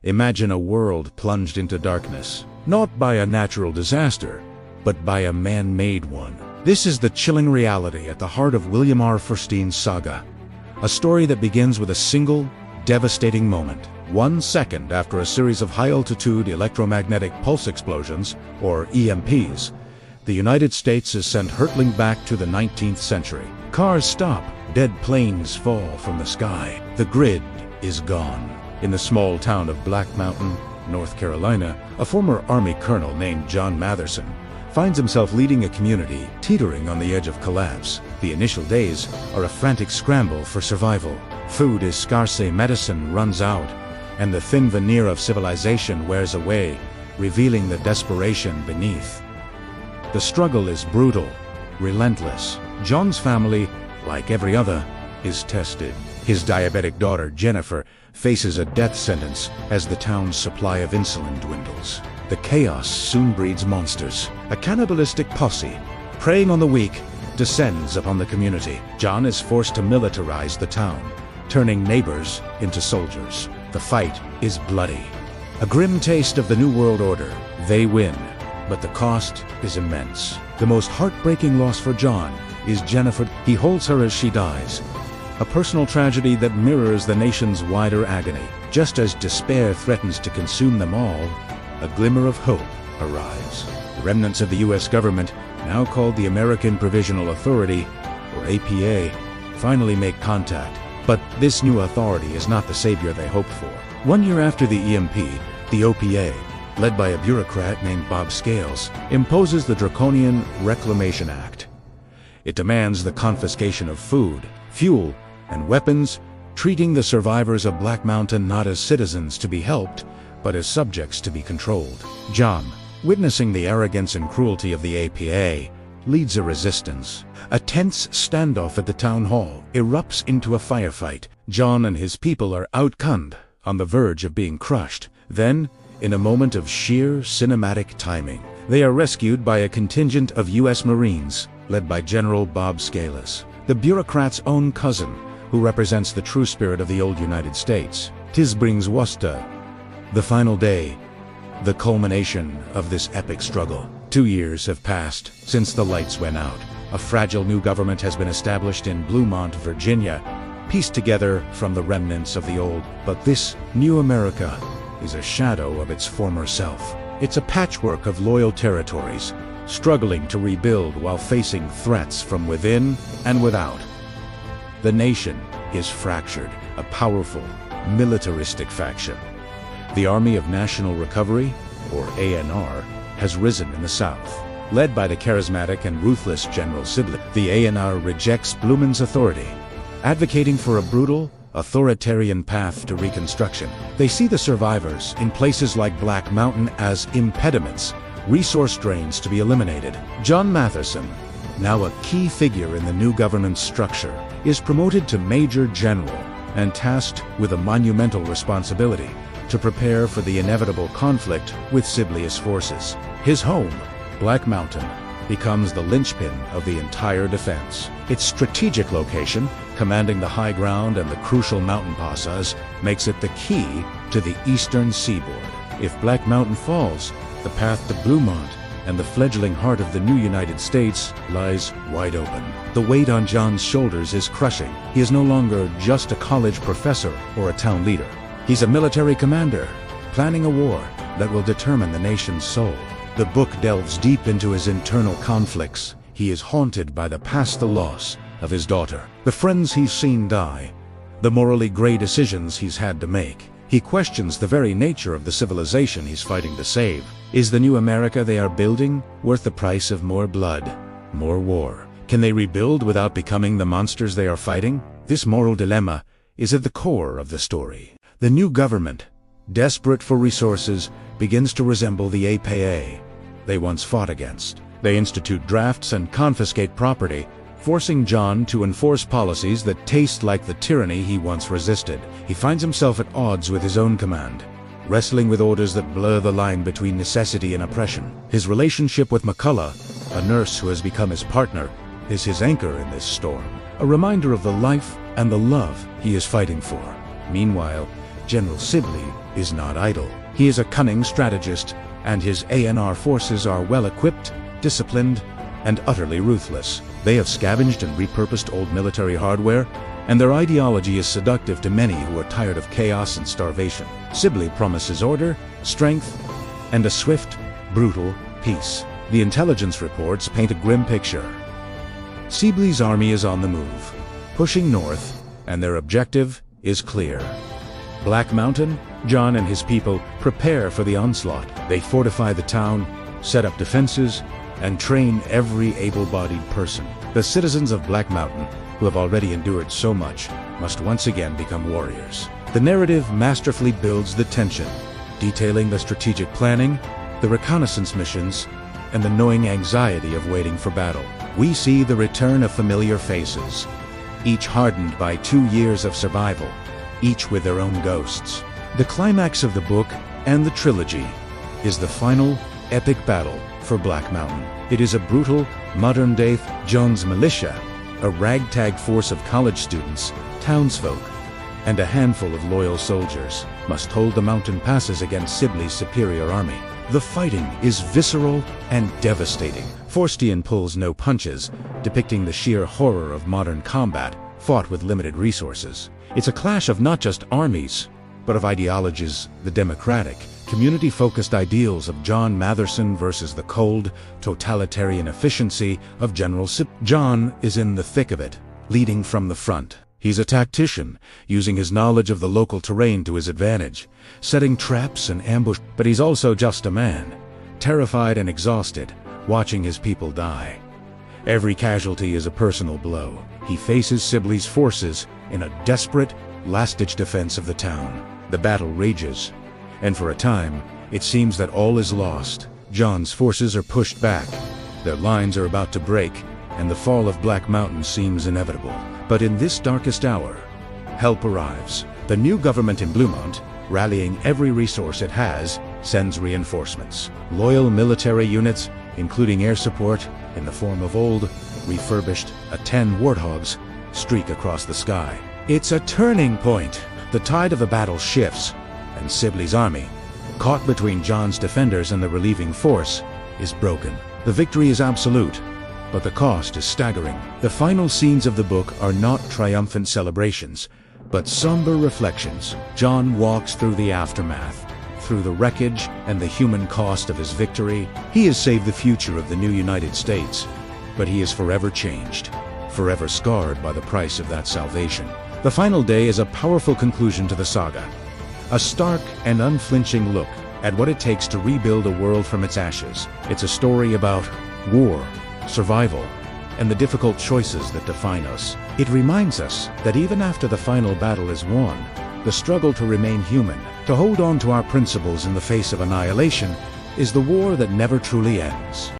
Imagine a world plunged into darkness, not by a natural disaster, but by a man-made one. This is the chilling reality at the heart of William R. Forstchen's saga. A story that begins with a single, devastating moment. 1 second after a series of high-altitude electromagnetic pulse explosions, or EMPs, the United States is sent hurtling back to the 19th century. Cars stop, dead planes fall from the sky. The grid is gone. In the small town of Black Mountain, North Carolina, a former Army colonel named John Matherson finds himself leading a community teetering on the edge of collapse. The initial days are a frantic scramble for survival. Food is scarce, medicine runs out, and the thin veneer of civilization wears away, revealing the desperation beneath. The struggle is brutal, relentless. John's family, like every other, is tested. His diabetic daughter, Jennifer, faces a death sentence as the town's supply of insulin dwindles. The chaos soon breeds monsters. A cannibalistic posse, preying on the weak, descends upon the community. John is forced to militarize the town, turning neighbors into soldiers. The fight is bloody. A grim taste of the New World Order. They win, but the cost is immense. The most heartbreaking loss for John is Jennifer. He holds her as she dies. A personal tragedy that mirrors the nation's wider agony. Just as despair threatens to consume them all, a glimmer of hope arrives. The remnants of the U.S. government, now called the American Provisional Authority, or APA, finally make contact. But this new authority is not the savior they hoped for. 1 year after the EMP, the OPA, led by a bureaucrat named Bob Scales, imposes the draconian Reclamation Act. It demands the confiscation of food, fuel, and weapons, treating the survivors of Black Mountain not as citizens to be helped, but as subjects to be controlled. John, witnessing the arrogance and cruelty of the APA, leads a resistance. A tense standoff at the town hall erupts into a firefight. John and his people are outgunned, on the verge of being crushed. Then, in a moment of sheer cinematic timing, they are rescued by a contingent of U.S. Marines, led by General Bob Scales, the bureaucrat's own cousin, who represents the true spirit of the old United States. "'Tis brings Worcester." The final day, the culmination of this epic struggle. 2 years have passed since the lights went out. A fragile new government has been established in Bluemont, Virginia, pieced together from the remnants of the old. But this new America is a shadow of its former self. It's a patchwork of loyal territories, struggling to rebuild while facing threats from within and without. The nation is fractured, a powerful, militaristic faction. The Army of National Recovery, or ANR, has risen in the South. Led by the charismatic and ruthless General Sibley, the ANR rejects Blumen's authority, advocating for a brutal, authoritarian path to reconstruction. They see the survivors in places like Black Mountain as impediments, resource drains to be eliminated. John Matherson, now a key figure in the new government's structure, is promoted to Major General and tasked with a monumental responsibility to prepare for the inevitable conflict with Sibley's forces. His home, Black Mountain, becomes the linchpin of the entire defense. Its strategic location, commanding the high ground and the crucial mountain passes, makes it the key to the eastern seaboard. If Black Mountain falls, the path to Bluemont and the fledgling heart of the new United States lies wide open. The weight on John's shoulders is crushing. He is no longer just a college professor or a town leader. He's a military commander, planning a war that will determine the nation's soul. The book delves deep into his internal conflicts. He is haunted by the past, the loss of his daughter, the friends he's seen die, the morally gray decisions he's had to make. He questions the very nature of the civilization he's fighting to save. Is the new America they are building worth the price of more blood, more war? Can they rebuild without becoming the monsters they are fighting? This moral dilemma is at the core of the story. The new government, desperate for resources, begins to resemble the APA they once fought against. They institute drafts and confiscate property, forcing John to enforce policies that taste like the tyranny he once resisted. He finds himself at odds with his own command, wrestling with orders that blur the line between necessity and oppression. His relationship with McCullough, a nurse who has become his partner, is his anchor in this storm, a reminder of the life and the love he is fighting for. Meanwhile, General Sibley is not idle. He is a cunning strategist, and his ANR forces are well-equipped, disciplined, and utterly ruthless. They have scavenged and repurposed old military hardware, and their ideology is seductive to many who are tired of chaos and starvation. Sibley promises order, strength, and a swift, brutal peace. The intelligence reports paint a grim picture. Sibley's army is on the move, pushing north, and their objective is clear. Black Mountain, John and his people prepare for the onslaught. They fortify the town, set up defenses, and train every able-bodied person. The citizens of Black Mountain, who have already endured so much, must once again become warriors. The narrative masterfully builds the tension, detailing the strategic planning, the reconnaissance missions, and the gnawing anxiety of waiting for battle. We see the return of familiar faces, each hardened by 2 years of survival, each with their own ghosts. The climax of the book and the trilogy is the final, epic battle for Black Mountain. It is a brutal, modern-day Jones militia, a ragtag force of college students, townsfolk, and a handful of loyal soldiers must hold the mountain passes against Sibley's superior army. The fighting is visceral and devastating. Forstchen pulls no punches, depicting the sheer horror of modern combat, fought with limited resources. It's a clash of not just armies, but of ideologies: the democratic, community-focused ideals of John Matherson versus the cold, totalitarian efficiency of General Sibley. John is in the thick of it, leading from the front. He's a tactician, using his knowledge of the local terrain to his advantage, setting traps and ambush. But he's also just a man, terrified and exhausted, watching his people die. Every casualty is a personal blow. He faces Sibley's forces in a desperate, last-ditch defense of the town. The battle rages, and for a time, it seems that all is lost. John's forces are pushed back. Their lines are about to break, and the fall of Black Mountain seems inevitable. But in this darkest hour, help arrives. The new government in Bluemont, rallying every resource it has, sends reinforcements. Loyal military units, including air support in the form of old, refurbished A-10 Warthogs, streak across the sky. It's a turning point. The tide of the battle shifts, and Sibley's army, caught between John's defenders and the relieving force, is broken. The victory is absolute, but the cost is staggering. The final scenes of the book are not triumphant celebrations, but somber reflections. John walks through the aftermath, through the wreckage and the human cost of his victory. He has saved the future of the new United States, but he is forever changed, forever scarred by the price of that salvation. The final day is a powerful conclusion to the saga, a stark and unflinching look at what it takes to rebuild a world from its ashes. It's a story about war, survival, and the difficult choices that define us. It reminds us that even after the final battle is won, the struggle to remain human, to hold on to our principles in the face of annihilation, is the war that never truly ends.